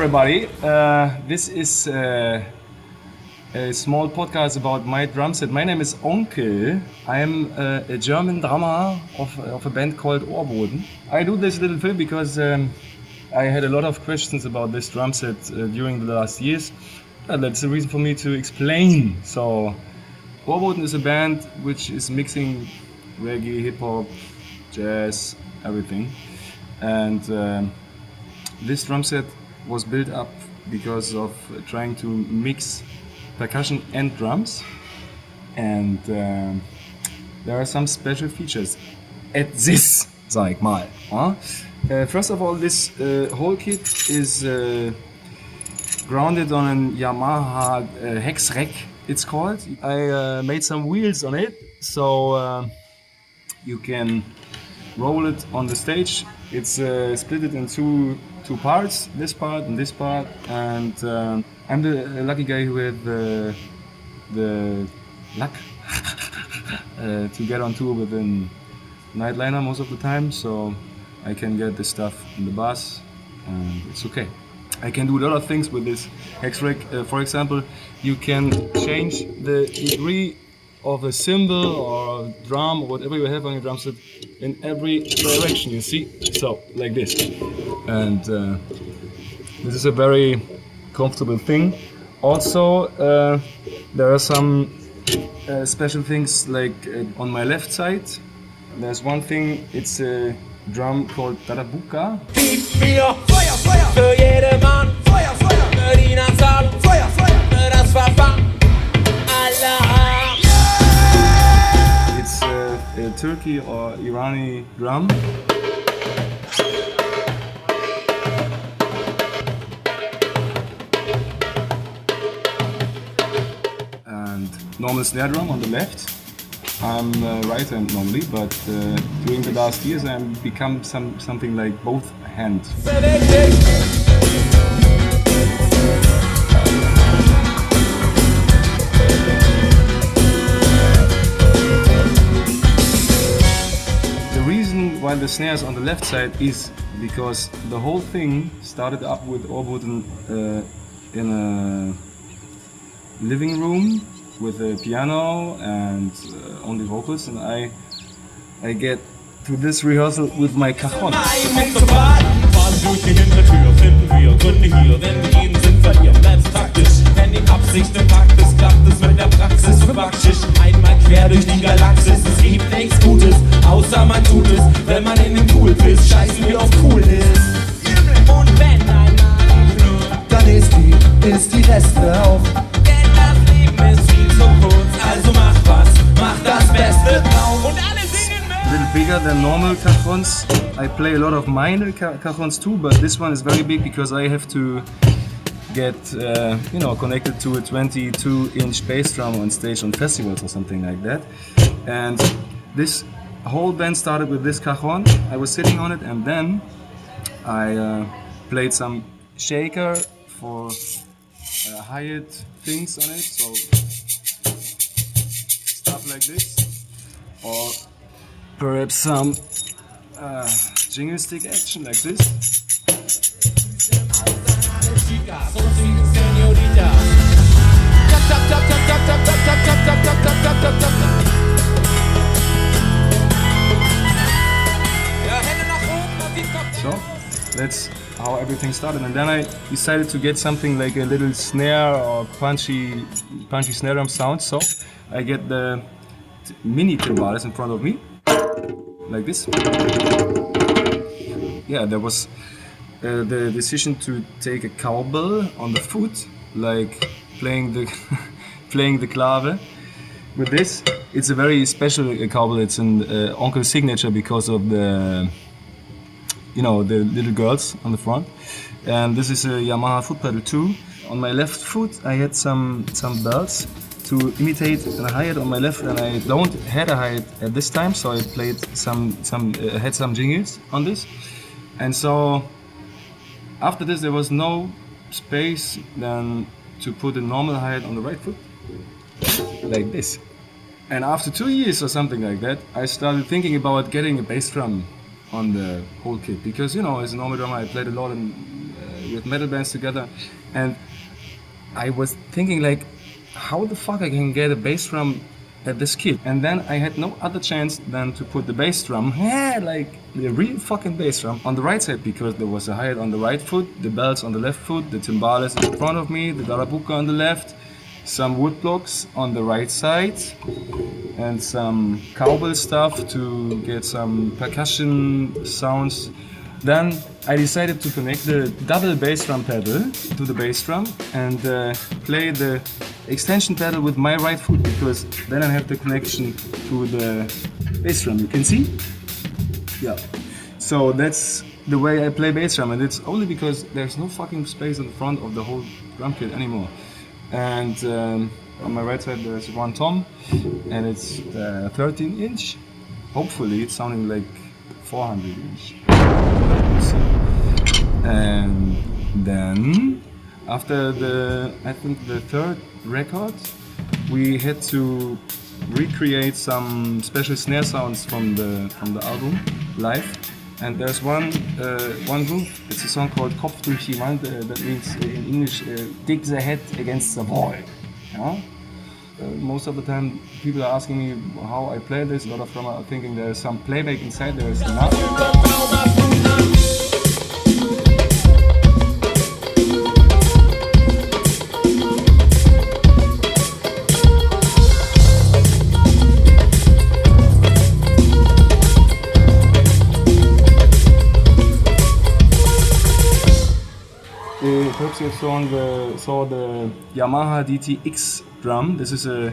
everybody. This is a small podcast about my drum set. My name is Onkel. I am a German drummer of a band called Ohrboden. I do this little film because I had a lot of questions about this drum set during the last years. That's the reason for me to explain. So, Ohrboden is a band which is mixing reggae, hip-hop, jazz, everything. And this drum set was built up because of trying to mix percussion and drums. And there are some special features at this, sag ich mal. First of all, this whole kit is grounded on a Yamaha hex rack, it's called. I made some wheels on it, so you can roll it on the stage. It's split it in two parts, this part and this part, and I'm the lucky guy who had the luck to get on tour with a Nightliner most of the time, so I can get this stuff in the bus and it's okay. I can do a lot of things with this hex rack. For example, you can change the degree of a cymbal or drum or whatever you have on your drum set in every direction, you see? So, like this. And this is a very comfortable thing. Also, there are some special things like on my left side. There's one thing, it's a drum called Dadabuka. Feuer, Feuer, für jedermann. Feuer, Feuer, für die Nachzahl. Feuer, Feuer, für das Verfahren. Allah. It's a Turkey or Irani drum. And normal snare drum on the left. I'm a right-hand normally, but during the last years I've become something like both hands. The reason why the snare is on the left side is because the whole thing started up with Ohrboden in a living room with a piano and only vocals, and I get to this rehearsal with my cajon. Fahren durch die Hintertür, finden wir Gründe hier, wenn wir gehen, sind verlieren, bleibt's praktisch. Wenn die Absicht im Pakt ist, klappt es mit der Praxis für Backschisch. Einmal quer durch die Galaxis, es gibt nichts Gutes, außer man tut es, wenn man in den Pool pisst, scheißen wie auf Coolness. Und wenn einmal dann ist die Reste auf. Denn das Leben ist viel zu kurz, also mach was, mach das Beste drauf. Und alle singen mit. A little bigger than normal cajons. I play a lot of minor cajons too, but this one is very big because I have to get connected to a 22-inch bass drum on stage on festivals or something like that. And this whole band started with this cajon. I was sitting on it, and then I played some shaker for hi-hat things on it, so stuff like this, or perhaps some jingle stick action like this. So that's how everything started, and then I decided to get something like a little snare or punchy snare drum sound. So I get the mini timbales in front of me, like this. Yeah, there was the decision to take a cowbell on the foot, like playing the playing the clave. With this, it's a very special cowbell. It's an Onkel signature because of the the little girls on the front. And this is a Yamaha foot pedal too. On my left foot, I had some bells to imitate a hi-hat on my left, and I don't had a hi-hat at this time, so I played had some jingles on this. And so after this, there was no space then to put a normal hi-hat on the right foot, like this. And after 2 years or something like that, I started thinking about getting a bass drum on the whole kit, because as a normal drummer I played a lot in with metal bands together, and I was thinking like, how the fuck I can get a bass drum at this kit? And then I had no other chance than to put the bass drum, like the real fucking bass drum, on the right side, because there was a hi-hat on the right foot, the bells on the left foot, the timbales in front of me, the darabuka on the left, some wood blocks on the right side, and some cowbell stuff to get some percussion sounds. Then I decided to connect the double bass drum pedal to the bass drum and play the extension pedal with my right foot, because then I have the connection to the bass drum. You can see? Yeah. So that's the way I play bass drum, and it's only because there's no fucking space in the front of the whole drum kit anymore. And on my right side there's one tom, and it's 13-inch. Hopefully it's sounding like 400-inch. And then after I think the third record, we had to recreate some special snare sounds from the album live. And there's one groove. It's a song called Kopf durch die Wand. That means in English, dig the head against the wall. Yeah? Most of the time, people are asking me how I play this. A lot of drummers are thinking there's some playback inside. There is enough. Perhaps you saw the Yamaha DTX drum. This is a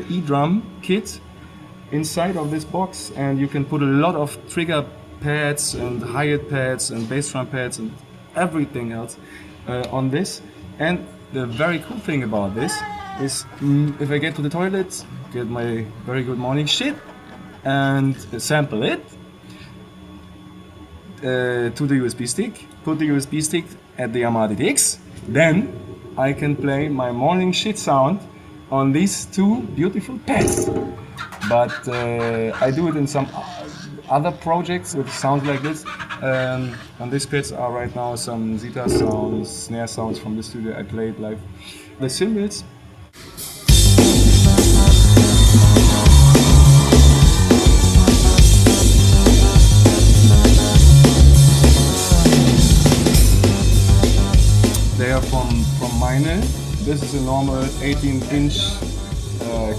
E-drum kit inside of this box, and you can put a lot of trigger pads and hi-hat pads and bass drum pads and everything else on this. And the very cool thing about this is if I get to the toilet, get my very good morning shit and sample it to the USB stick, put the USB stick at the Yamaha DTX, then I can play my morning shit sound on these two beautiful pads. But I do it in some other projects with sounds like this. On these pads are right now some zither sounds, snare sounds from the studio I played live. The cymbals, they are from Meine. This is a normal 18-inch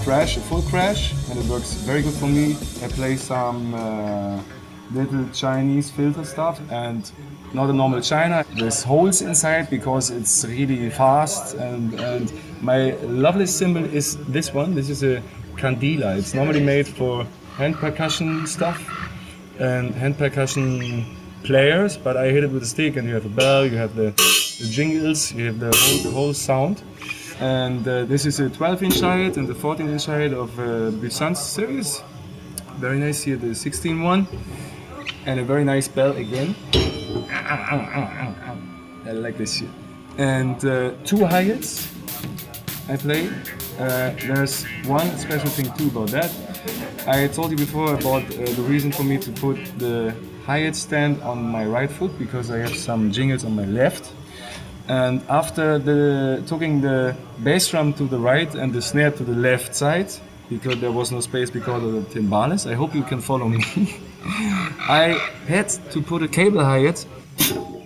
crash, a full crash, and it works very good for me. I play some little Chinese filter stuff, and not a normal China. There's holes inside because it's really fast, and my lovely cymbal is this one. This is a Candela. It's normally made for hand percussion stuff and hand percussion players, but I hit it with a stick, and you have a bell, you have the jingles, you have the whole sound. And this is a 12-inch hi-hat and the 14-inch hi-hat of Busan's series. Very nice here, the 16 one. And a very nice bell again. I like this shit. And two hi-hats I play. There's one special thing too about that. I told you before about the reason for me to put the hi-hat stand on my right foot, because I have some jingles on my left. And after taking the bass drum to the right and the snare to the left side, because there was no space because of the timbales, I hope you can follow me, I had to put a cable hi-hat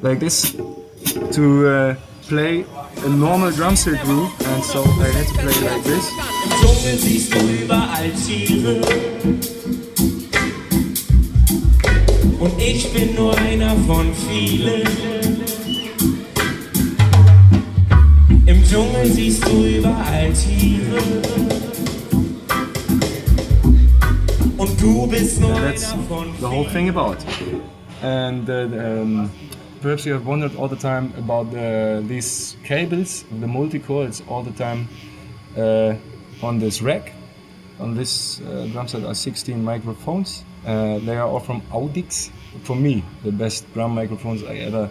like this to play a normal drum set groove, and so I had to play like this. Im Dschungel siehst du überall Tiere und ich bin nur einer von vielen. Im Dschungel siehst du überall Tiere und du bist nur einer von the whole thing about. And perhaps you have wondered all the time about these cables, the multi-core. It's all the time on this rack. On this drum set are 16 microphones. They are all from Audix. For me, the best drum microphones I ever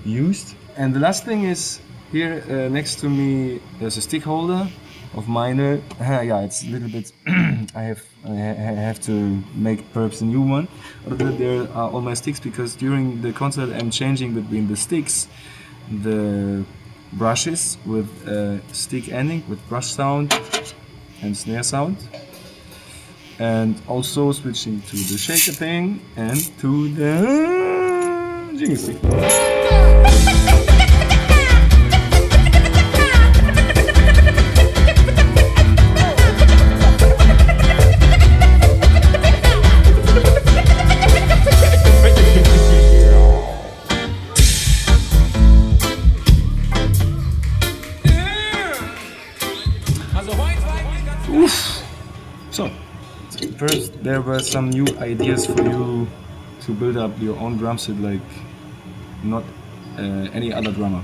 used. And the last thing is, here next to me there's a stick holder of Meine. Yeah, it's a little bit. I have to make perhaps a new one. But there are all my sticks, because during the concert I'm changing between the sticks the brushes with a stick ending with brush sound and snare sound, and also switching to the shaker thing and to the jingle stick. So, first there were some new ideas for you to build up your own drum set like not any other drummer.